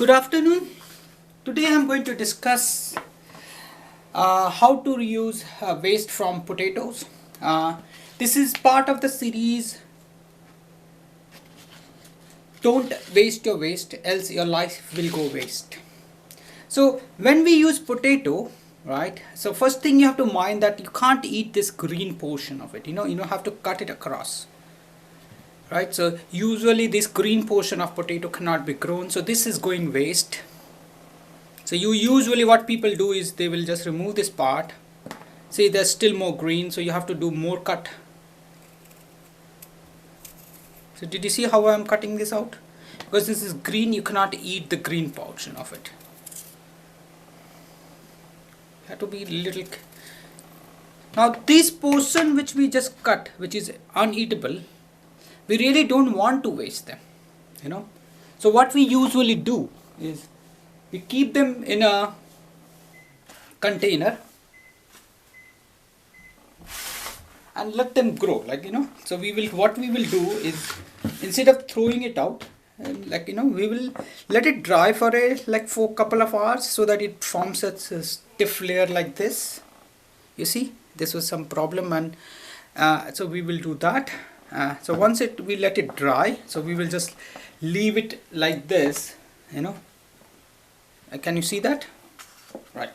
Good afternoon. Today I am going to discuss how to reuse waste from potatoes. This is part of the series Don't Waste Your Waste, else your life will go waste. So when we use potato, right, so first thing you have to mind that you can't eat this green portion of it. You have to cut it across. Right, so usually this green portion of potato cannot be grown, so this is going waste. So usually what people do is they will just remove this part. See, there's still more green, so you have to do more cut. So did you see how I'm cutting this out? Because this is green, you cannot eat the green portion of it. You have to be little. Now this portion which we just cut, which is uneatable, we really don't want to waste them. So what we usually do is we keep them in a container and let them grow, so what we will do is, instead of throwing it out, we will let it dry for a couple of hours, so that it forms a stiff layer like this. You see, this was some problem, and so we will do that. So once we let it dry, so we will just leave it like this. Can you see that? Right.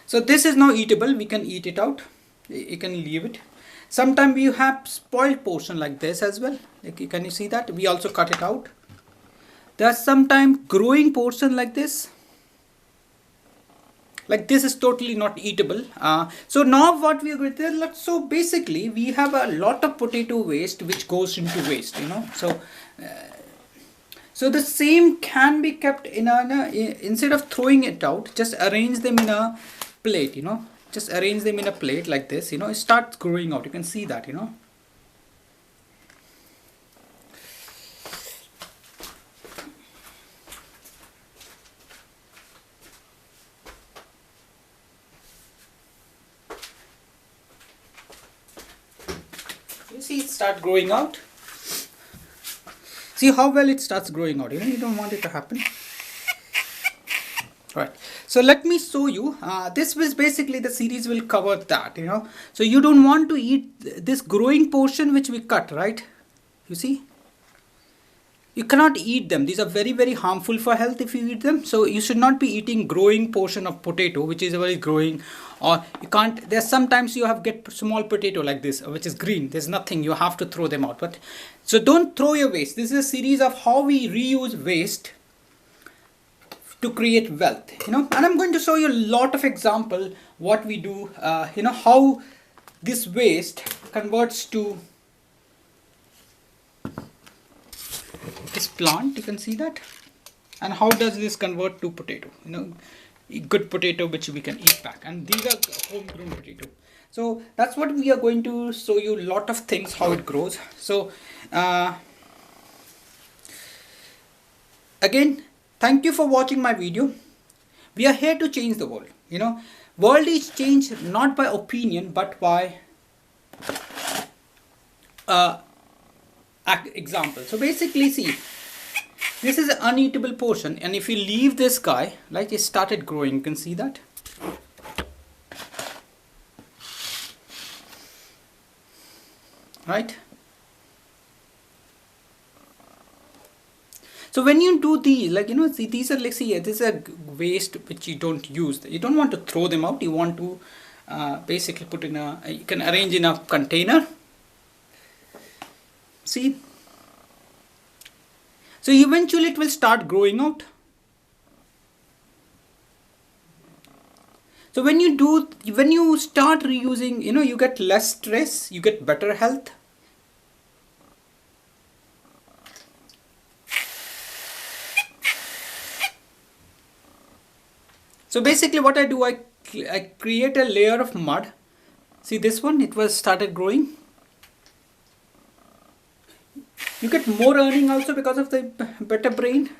So this is now eatable. We can eat it out. You can leave it. Sometimes we have spoiled portion like this as well. Can you see that? We also cut it out. There's sometimes growing portion like this. Like this is totally not eatable. So now what we are going to do, so basically we have a lot of potato waste which goes into waste. So the same can be kept in instead of throwing it out, just arrange them in a plate. Just arrange them in a plate like this. It starts growing out. You can see that. You see it start growing out. See how well it starts growing out. You don't want it to happen. Right. So let me show you. This was basically the series will cover that. So you don't want to eat this growing portion which we cut, right? You see, you cannot eat them. These are very, very harmful for health if you eat them. So you should not be eating growing portion of potato which is very growing, or you can't. There's sometimes you have get small potato like this which is green. There's nothing. You have to throw them out. But so don't throw your waste. This is a series of how we reuse waste to create wealth. And I'm going to show you a lot of example what we do. How this waste converts to this plant. You can see that, and how does this convert to potato? Good potato which we can eat back, and these are homegrown potato. So that's what we are going to show you, a lot of things how it grows. So again, thank you for watching my video. We are here to change the world. World is changed not by opinion but by example. So basically, see, this is an uneatable portion, and if you leave this guy, like it started growing, you can see that. Right. So when you do these, see, these are this is a waste which you don't use. You don't want to throw them out. You want to basically put in you can arrange in a container. See. So eventually it will start growing out. So when you start reusing, you get less stress, you get better health. So basically what I do, I create a layer of mud. See this one, it was started growing. You get more earning also because of the better brain.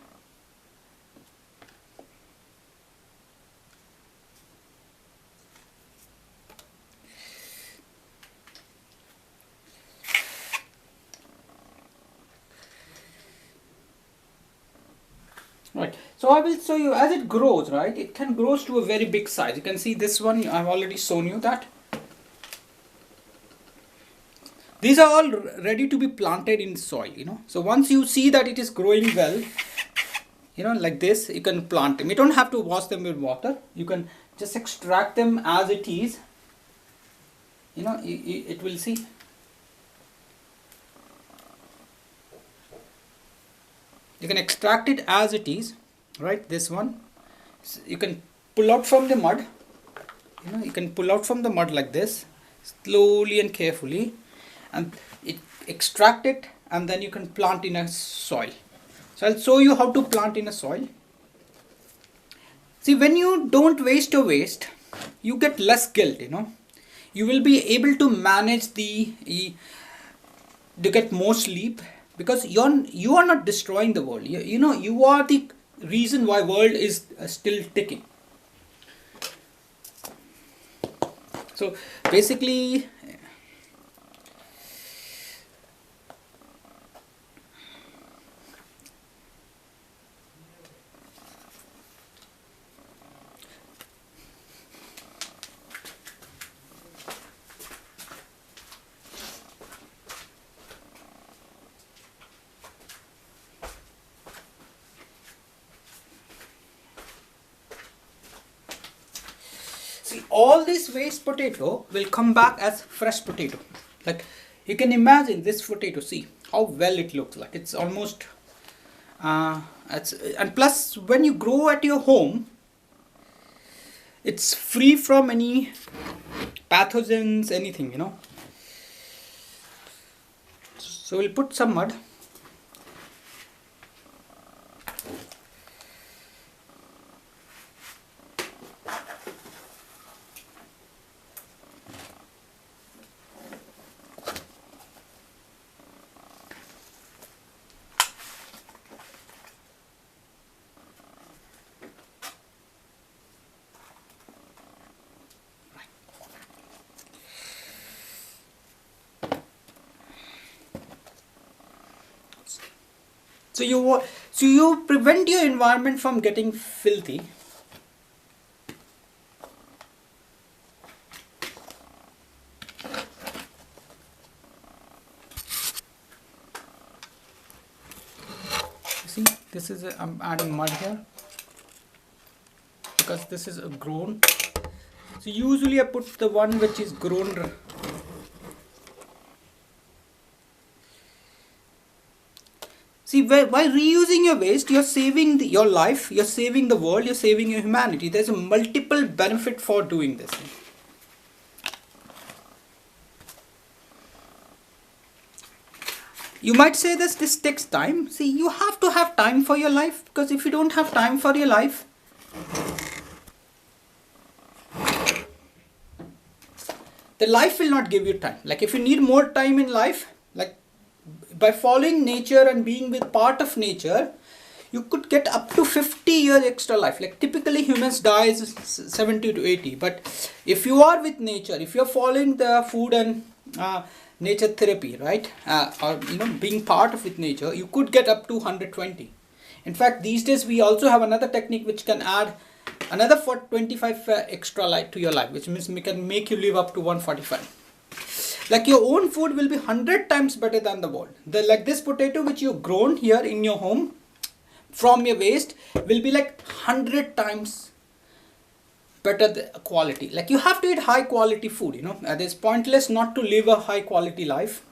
Right. So I will show you as it grows, right? It can grow to a very big size. You can see this one, I've already shown you that. These are all ready to be planted in soil, you know. So once you see that it is growing well, you know, like this, you can plant them. You don't have to wash them with water. You can just extract them as it is. You know, it will see. You can extract it as it is, right? This one, you can pull out from the mud. You know, you can pull out from the mud like this, slowly and carefully, and extract it, and then you can plant in a soil. So I'll show you how to plant in a soil. See, when you don't waste your waste, you get less guilt, you know. You will be able to manage to get more sleep, because you are not destroying the world. You know, you are the reason why world is still ticking. So basically, see, all this waste potato will come back as fresh potato. Like, you can imagine this potato, see how well it looks like. It's almost and plus when you grow at your home, it's free from any pathogens, anything, you know. So we'll put some mud. So you prevent your environment from getting filthy. See, this is I'm adding mud here because this is a grown. So usually I put the one which is grown. See, by reusing your waste, you're saving your life, you're saving the world, you're saving your humanity. There's a multiple benefit for doing this. You might say this takes time. See, you have to have time for your life, because if you don't have time for your life, the life will not give you time. Like, if you need more time in life, like by following nature and being with part of nature, you could get up to 50 years extra life. Like, typically humans die 70 to 80, but if you are with nature, if you're following the food and nature therapy, right, or you know, being part of with nature, you could get up to 120. In fact, these days we also have another technique which can add another 25 extra life to your life, which means we can make you live up to 145. Like, your own food will be 100 times better than the world. Like this potato which you've grown here in your home from your waste will be like 100 times better the quality. Like, you have to eat high quality food, you know. It's pointless not to live a high quality life.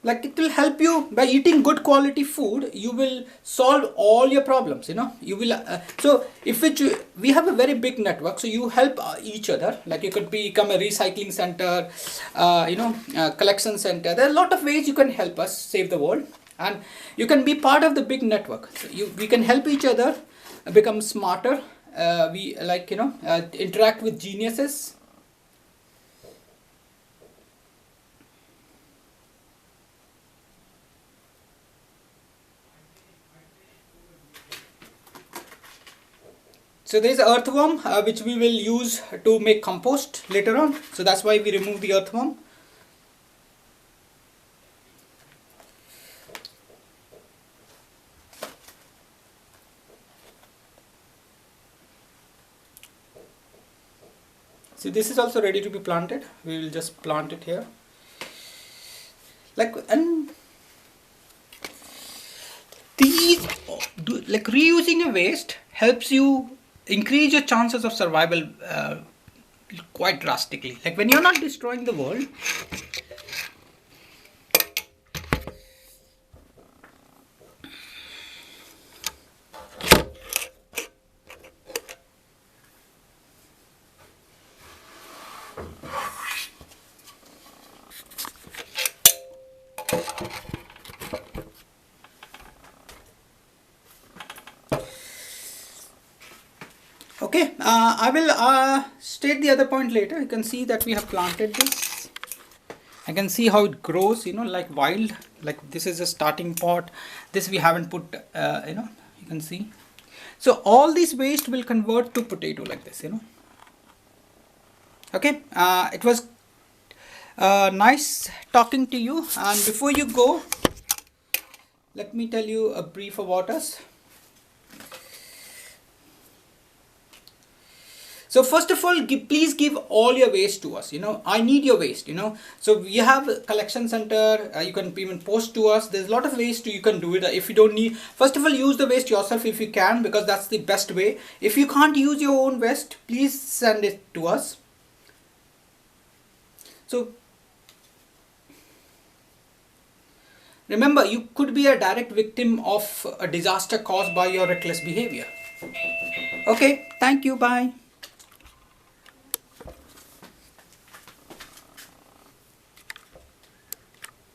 Like, it will help you by eating good quality food. You will solve all your problems, you know. You will so if we have a very big network, so you help each other. Like, you could become a recycling center, you know, collection center. There are a lot of ways you can help us save the world, and you can be part of the big network. So we can help each other become smarter. We, like, you know, interact with geniuses. So there is earthworm which we will use to make compost later on. So that's why we remove the earthworm. See, this is also ready to be planted. We will just plant it here. And these, reusing a waste helps you increase your chances of survival quite drastically. Like when you're not destroying the world. Okay, I will state the other point later. You can see that we have planted this. I can see how it grows, like wild. Like this is a starting pot. This we haven't put, you can see. So all this waste will convert to potato like this, Okay, it was nice talking to you. And before you go, let me tell you a brief about us. So first of all, please give all your waste to us. I need your waste. So we have a collection center. You can even post to us. There's a lot of ways you can do it. If you don't need, first of all, use the waste yourself if you can, because that's the best way. If you can't use your own waste, please send it to us. So remember, you could be a direct victim of a disaster caused by your reckless behavior. Okay, thank you. Bye.